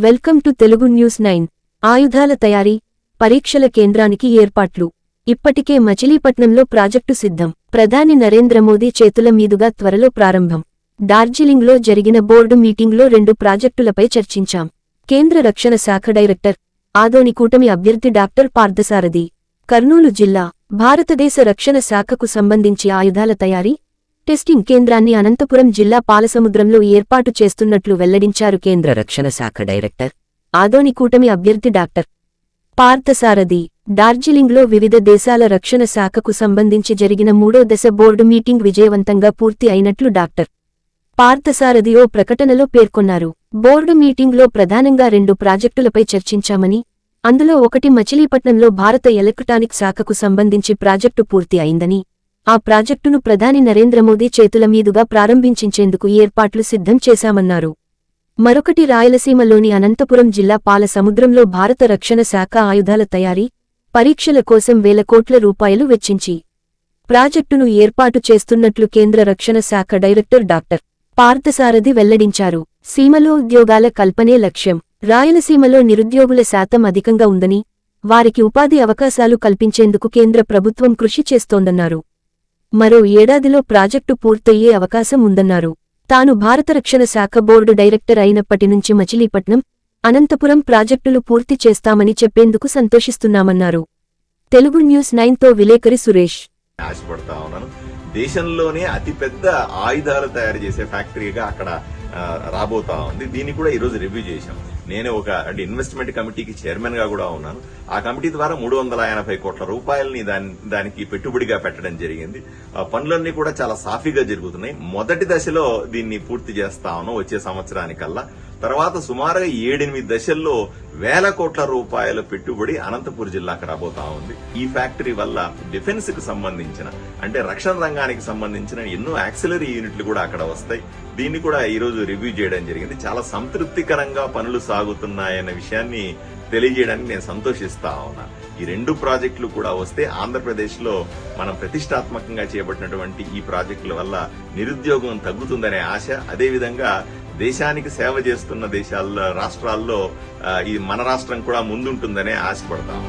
Welcome to Telugu news 9. ఆయుధాల తయారీ, పరీక్షల కేంద్రానికి ఏర్పాట్లు. ఇప్పటికే మచిలీపట్నంలో ప్రాజెక్టు సిద్ధం. ప్రధాని నరేంద్ర మోదీ చేతుల మీదుగా త్వరలో ప్రారంభం. డార్జిలింగ్లో జరిగిన బోర్డు మీటింగ్లో 2 ప్రాజెక్టులపై చర్చించాం. కేంద్ర రక్షణ శాఖ డైరెక్టర్, ఆదోని కూటమి అభ్యర్థి డాక్టర్ పార్థసారథి. కర్నూలు జిల్లా, భారతదేశ రక్షణ శాఖకు సంబంధించి ఆయుధాల తయారీ, టెస్టింగ్ కేంద్రాన్ని అనంతపురం జిల్లా పాలసముద్రంలో ఏర్పాటు చేస్తున్నట్లు వెల్లడించారు కేంద్ర రక్షణ శాఖ డైరెక్టర్, ఆదోని కూటమి అభ్యర్థి డాక్టర్ పార్థసారథి. డార్జిలింగ్లో వివిధ దేశాల రక్షణ శాఖకు సంబంధించి జరిగిన 3వ దశ బోర్డు మీటింగ్ విజయవంతంగా పూర్తి అయినట్లు డాక్టర్ పార్థసారథి ఓ ప్రకటనలో పేర్కొన్నారు. బోర్డు మీటింగ్లో ప్రధానంగా 2 ప్రాజెక్టులపై చర్చించామని, అందులో ఒకటి మచిలీపట్నంలో భారత ఎలక్ట్రానిక్ శాఖకు సంబంధించి ప్రాజెక్టు పూర్తి అయిందని, ఆ ప్రాజెక్టును ప్రధాని నరేంద్ర మోదీ చేతుల మీదుగా ప్రారంభించేందుకు ఏర్పాట్లు సిద్ధం చేశామన్నారు. మరొకటి రాయలసీమలోని అనంతపురం జిల్లా పాల సముద్రంలో భారత రక్షణ శాఖ ఆయుధాల తయారీ, పరీక్షల కోసం వేల కోట్ల రూపాయలు వెచ్చించి ప్రాజెక్టును ఏర్పాటు చేస్తున్నట్లు కేంద్ర రక్షణ శాఖ డైరెక్టర్ డాక్టర్ పార్థసారథి వెల్లడించారు. సీమలో ఉద్యోగాల కల్పనే లక్ష్యం. రాయలసీమలో నిరుద్యోగుల శాతం అధికంగా ఉందని, వారికి ఉపాధి అవకాశాలు కల్పించేందుకు కేంద్ర ప్రభుత్వం కృషి చేస్తోందన్నారు. మరో ఏడాదిలో ప్రాజెక్టు పూర్తయ్యే అవకాశం ఉందన్నారు. తాను భారత రక్షణ శాఖ బోర్డు డైరెక్టర్ అయినప్పటి నుంచి మచిలీపట్నం, అనంతపురం ప్రాజెక్టులు పూర్తి చేస్తామని చెప్పేందుకు సంతోషిస్తున్నామన్నారు. తెలుగు న్యూస్ 9తో విలేకరి సురేష్. ఆశపడతా ఉన్నాను. దేశంలోనే అతిపెద్ద ఆయుధాలు తయారు చేసే ఫ్యాక్టరీగా అక్కడ రాబోతా ఉంది. దీన్ని కూడా ఈరోజు రివ్యూ చేశాం. నేను ఒక ఇన్వెస్ట్మెంట్ కమిటీకి చైర్మన్ గా కూడా ఉన్నాను. ఆ కమిటీ ద్వారా 380 కోట్ల రూపాయలని దానికి పెట్టుబడిగా పెట్టడం జరిగింది. పనులన్నీ కూడా చాలా సాఫీగా జరుగుతున్నాయి. మొదటి దశలో దీన్ని పూర్తి చేస్తా ఉన్నాం వచ్చే సంవత్సరానికల్లా. తర్వాత సుమారుగా 7-8 దశల్లో వేల కోట్ల రూపాయల పెట్టుబడి అనంతపూర్ జిల్లాకు రాబోతా ఉంది. ఈ ఫ్యాక్టరీ వల్ల డిఫెన్స్ కు సంబంధించిన, అంటే రక్షణ రంగానికి సంబంధించిన ఎన్నో యాక్సిలరీ యూనిట్లు కూడా అక్కడ వస్తాయి. దీన్ని కూడా ఈ రోజు రివ్యూ చేయడం జరిగింది. చాలా సంతృప్తికరంగా పనులు సాగుతున్నాయన్న విషయాన్ని తెలియజేయడానికి నేను సంతోషిస్తా ఉన్నా. ఈ 2 ప్రాజెక్టులు కూడా వస్తే ఆంధ్రప్రదేశ్ లో మనం ప్రతిష్టాత్మకంగా చేపట్టినటువంటి ఈ ప్రాజెక్టుల వల్ల నిరుద్యోగం తగ్గుతుందనే ఆశ, అదేవిధంగా దేశానికి సేవ చేస్తున్న రాష్ట్రాల్లో ఈ మన రాష్ట్రం కూడా ముందుంటుందనే ఆశపడతాం.